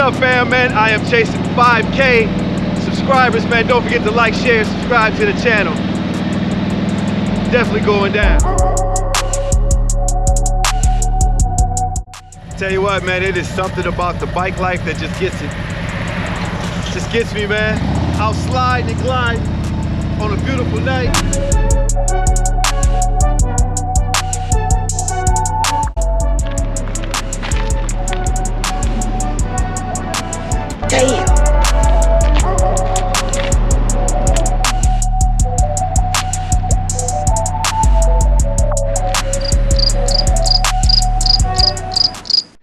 up, fam, man? I am chasing 5K subscribers, man. Don't forget to like, share, subscribe to the channel. Definitely going down. Tell you what, man, it is something about the bike life that just gets it. Just gets me, man. I'll slide and glide on a beautiful night. Damn.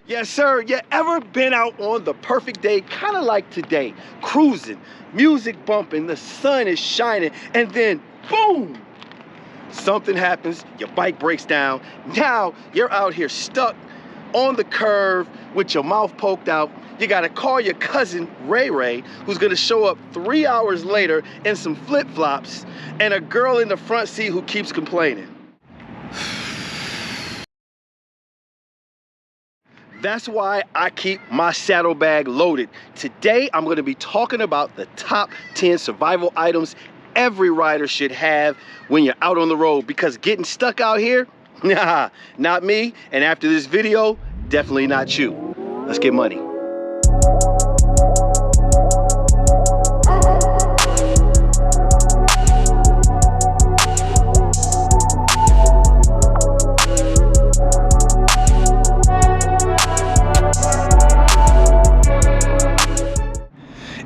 Yes, sir. You ever been out on the perfect day, kind of like today, cruising, music bumping, the sun is shining, and then boom, something happens, your bike breaks down. Now you're out here stuck on the curve with your mouth poked out. You gotta call your cousin Ray Ray, who's gonna show up 3 hours later in some flip-flops and a girl in the front seat who keeps complaining. That's why I keep my saddlebag loaded. Today, I'm gonna be talking about the top 10 survival items every rider should have when you're out on the road, because getting stuck out here, nah, not me. And after this video, definitely not you. Let's get money.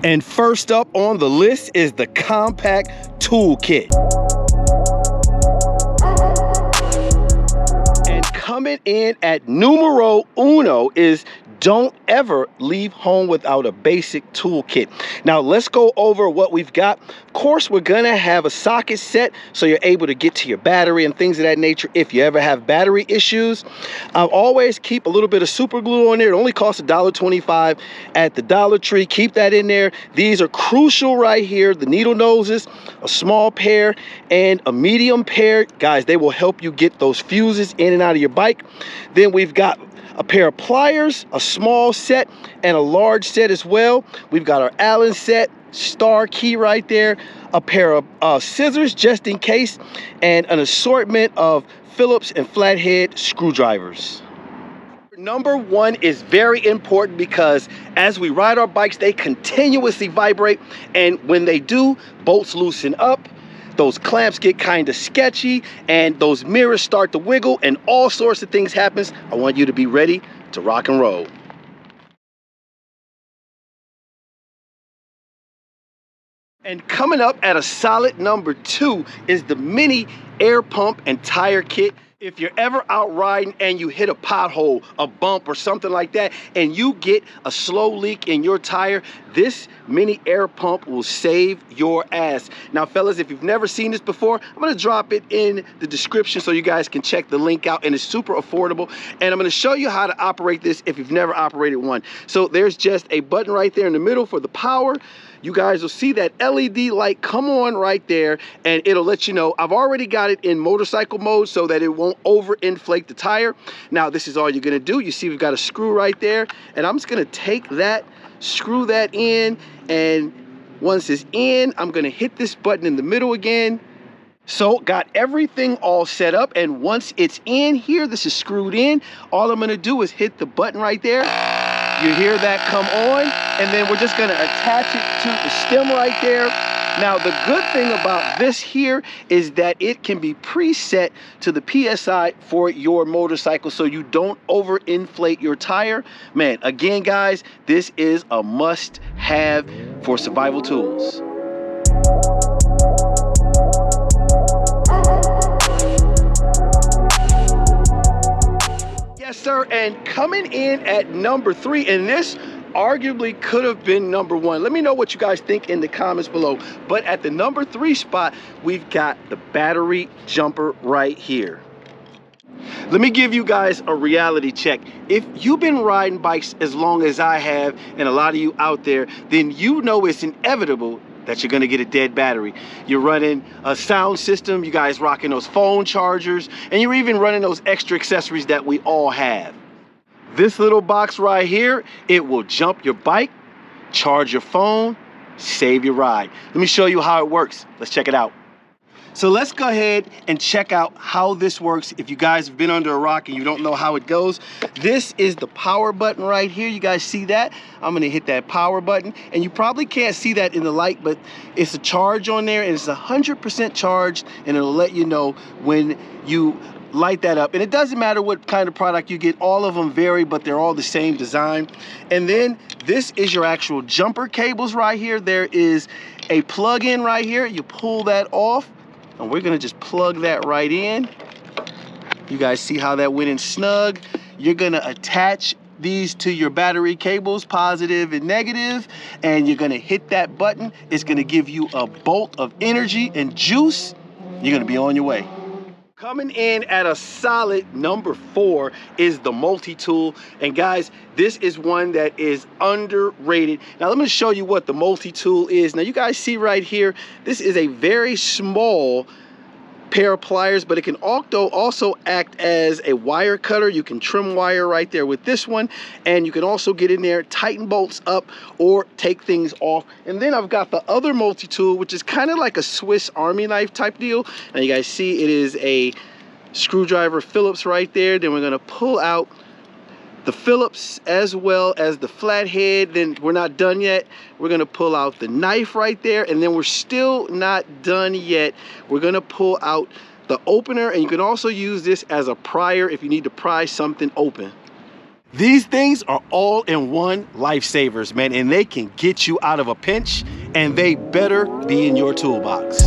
And first up on the list is the compact toolkit. And coming in at numero uno is don't ever leave home without a basic toolkit. Now let's go over what we've got. Of course, we're gonna have a socket set so you're able to get to your battery and things of that nature if you ever have battery issues. I'll always keep a little bit of super glue on there. It only costs $1.25 at the Dollar Tree. Keep that in there. These are crucial right here. The needle noses, a small pair and a medium pair. Guys, they will help you get those fuses in and out of your bike. Then we've got a pair of pliers, a small set, and a large set as well. We've got our Allen set, star key right there, a pair of scissors just in case, and an assortment of Phillips and flathead screwdrivers. Number one is very important because as we ride our bikes, they continuously vibrate, and when they do, bolts loosen up, those clamps get kind of sketchy, and those mirrors start to wiggle, and all sorts of things happens. I want you to be ready to rock and roll. And coming up at a solid number 2 is the mini air pump and tire kit. If you're ever out riding and you hit a pothole, a bump, or something like that, and you get a slow leak in your tire, this mini air pump will save your ass. Now, fellas, if you've never seen this before, I'm gonna drop it in the description so you guys can check the link out, and it's super affordable. And I'm gonna show you how to operate this if you've never operated one. So there's just a button right there in the middle for the power. You guys will see that LED light come on right there, and it'll let you know. I've already got it in motorcycle mode so that it won't overinflate the tire. Now, this is all you're gonna do. You see we've got a screw right there, and I'm just gonna take that, screw that in, and once it's in, I'm gonna hit this button in the middle again. So got everything all set up, and once it's in here, this is screwed in, all I'm gonna do is hit the button right there. You hear that come on, and then we're just gonna attach it to the stem right there. Now, the good thing about this here is that it can be preset to the PSI for your motorcycle so you don't overinflate your tire. Man, again, guys, this is a must-have for survival tools. Yes, sir, and coming in at number 3, and this arguably could have been number 1. Let me know what you guys think in the comments below. But at the number 3 spot, we've got the battery jumper right here. Let me give you guys a reality check. If you've been riding bikes as long as I have, and a lot of you out there, then you know it's inevitable that you're gonna get a dead battery. You're running a sound system, you guys rocking those phone chargers, and you're even running those extra accessories that we all have. This little box right here, it will jump your bike, charge your phone, save your ride. Let me show you how it works. Let's check it out. So let's go ahead and check out how this works. If you guys have been under a rock and you don't know how it goes, this is the power button right here. You guys see that? I'm gonna hit that power button, and you probably can't see that in the light, but it's a charge on there, and it's 100% charged, and it'll let you know when you light that up. And it doesn't matter what kind of product you get, all of them vary, but they're all the same design. And then this is your actual jumper cables right here. There is a plug-in right here. You pull that off, and we're gonna just plug that right in. You guys see how that went in snug? You're gonna attach these to your battery cables, positive and negative, and you're gonna hit that button. It's gonna give you a bolt of energy and juice. You're gonna be on your way. Coming in at a solid number 4 is the multi-tool. And guys, this is one that is underrated. Now let me show you what the multi-tool is. Now you guys see right here, this is a very small pair of pliers, but it can also act as a wire cutter. You can trim wire right there with this one, and you can also get in there, tighten bolts up, or take things off. And then I've got the other multi-tool, which is kind of like a Swiss Army knife type deal. Now you guys see it is a screwdriver Phillips right there. Then we're gonna pull out the Phillips as well as the flathead. Then we're not done yet. We're gonna pull out the knife right there, and then we're still not done yet. We're gonna pull out the opener, and you can also use this as a prier if you need to pry something open. These things are all in one lifesavers, man, and they can get you out of a pinch, and they better be in your toolbox.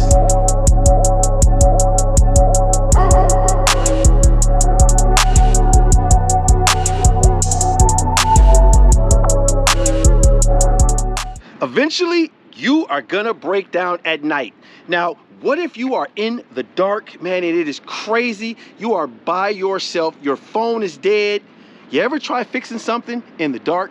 Eventually, you are gonna break down at night. Now, what if you are in the dark, man, and it is crazy? You are by yourself, your phone is dead. You ever try fixing something in the dark?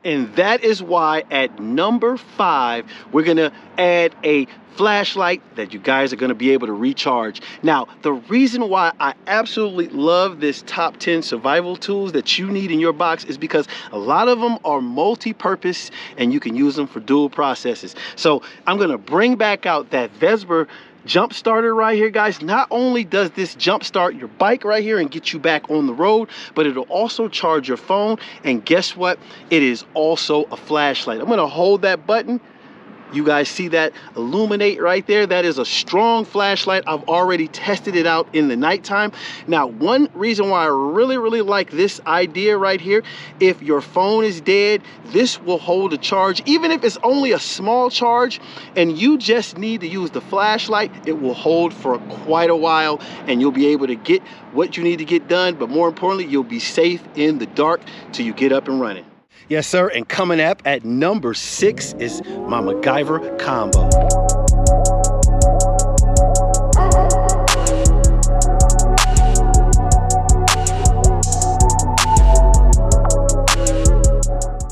And that is why at number 5, we're gonna add a flashlight that you guys are gonna be able to recharge. Now, the reason why I absolutely love this top 10 survival tools that you need in your box is because a lot of them are multi-purpose and you can use them for dual processes. So I'm gonna bring back out that Vesper jump starter right here, guys. Not only does this jump start your bike right here and get you back on the road, but it'll also charge your phone. And guess what? It is also a flashlight. I'm gonna hold that button. You guys see that illuminate right there? That is a strong flashlight. I've already tested it out in the nighttime. Now, one reason why I really like this idea right here, if your phone is dead, this will hold a charge. Even if it's only a small charge and you just need to use the flashlight, it will hold for quite a while and you'll be able to get what you need to get done. But more importantly, you'll be safe in the dark till you get up and running. Yes, sir, and coming up at number 6 is my MacGyver combo.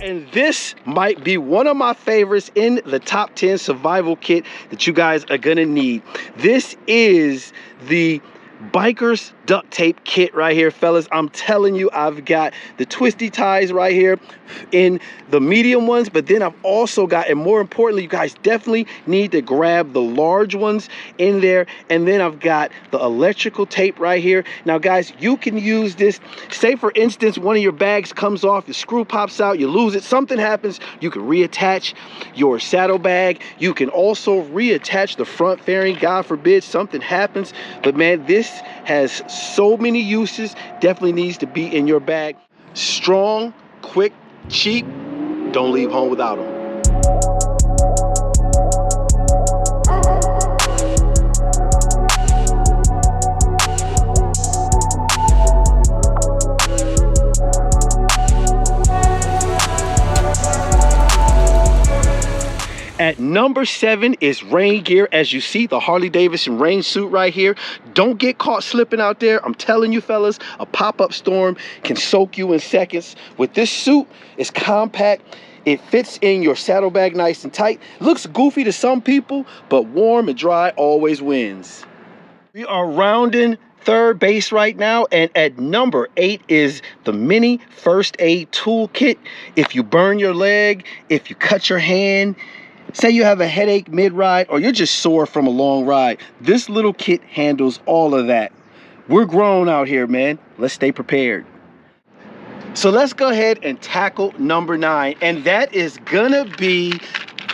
And this might be one of my favorites in the top 10 survival kit that you guys are gonna need. This is the Biker's duct tape kit right here, fellas. I'm telling you, I've got the twisty ties right here in the medium ones, but then I've also got, and more importantly, you guys definitely need to grab the large ones in there. And then I've got the electrical tape right here. Now guys, you can use this, say for instance, one of your bags comes off, the screw pops out, you lose it, something happens, you can reattach your saddlebag. You can also reattach the front fairing, God forbid something happens. But man, this has so many uses, definitely needs to be in your bag. Strong, quick, cheap, don't leave home without them. At number 7 is rain gear. As you see, the Harley-Davidson rain suit right here. Don't get caught slipping out there. I'm telling you fellas, a pop-up storm can soak you in seconds. With this suit, it's compact. It fits in your saddlebag nice and tight. Looks goofy to some people, but warm and dry always wins. We are rounding third base right now, and at number 8 is the mini first aid toolkit. If you burn your leg, if you cut your hand, say you have a headache mid-ride, or you're just sore from a long ride, this little kit handles all of that. We're grown out here, man. Let's stay prepared. So let's go ahead and tackle number 9, and that is gonna be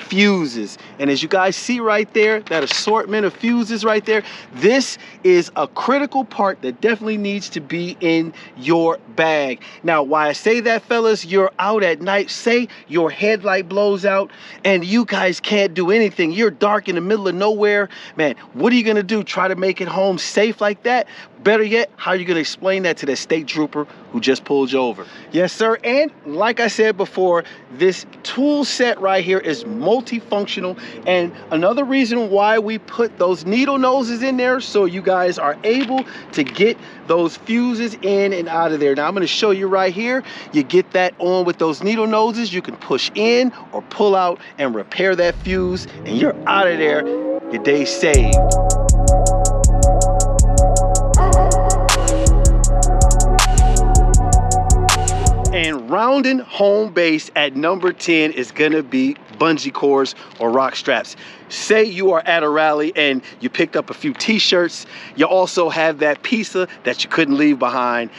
fuses. And as you guys see right there, that assortment of fuses right there, this is a critical part that definitely needs to be in your bag. Now, why I say that, fellas, you're out at night, say your headlight blows out and you guys can't do anything. You're dark in the middle of nowhere. Man, what are you gonna do? Try to make it home safe like that? Better yet, how are you gonna explain that to that state trooper who just pulled you over? Yes, sir. And like I said before, this tool set right here is multifunctional. And another reason why we put those needle noses in there, so you guys are able to get those fuses in and out of there. Now I'm going to show you right here. You get that on with those needle noses. You can push in or pull out and repair that fuse, and you're out of there. Your day's saved. And rounding home base at number 10 is gonna be bungee cords or rock straps. Say you are at a rally and you picked up a few t-shirts. You also have that pizza that you couldn't leave behind.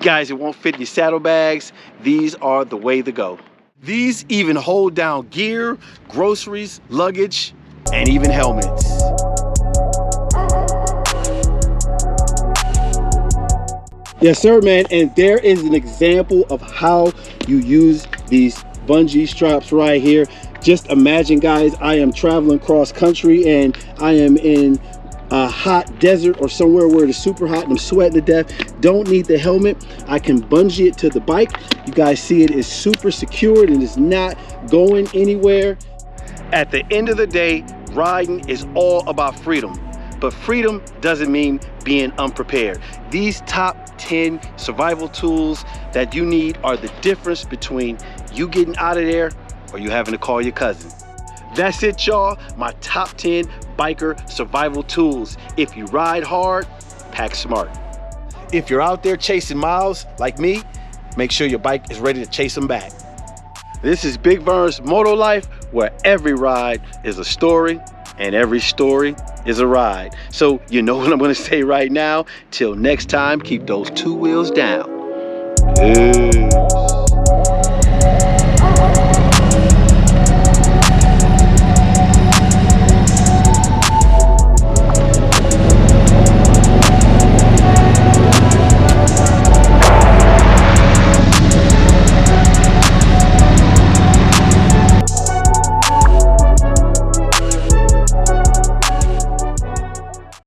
Guys, it won't fit in your saddlebags. These are the way to go. These even hold down gear, groceries, luggage, and even helmets. Yes, sir, man. And there is an example of how you use these bungee straps right here. Just imagine, guys, I am traveling cross country and I am in a hot desert or somewhere where it's super hot and I'm sweating to death. Don't need the helmet. I can bungee it to the bike. You guys see it is super secured and it's not going anywhere. At the end of the day, riding is all about freedom. But freedom doesn't mean being unprepared. These top 10 survival tools that you need are the difference between you getting out of there or you having to call your cousin. That's it, y'all. My top 10 biker survival tools. If you ride hard, pack smart. If you're out there chasing miles like me, make sure your bike is ready to chase them back. This is Big Vern's Moto Life, where every ride is a story and every story is a ride. So you know what I'm gonna say right now. Till next time, keep those 2 wheels down. Peace.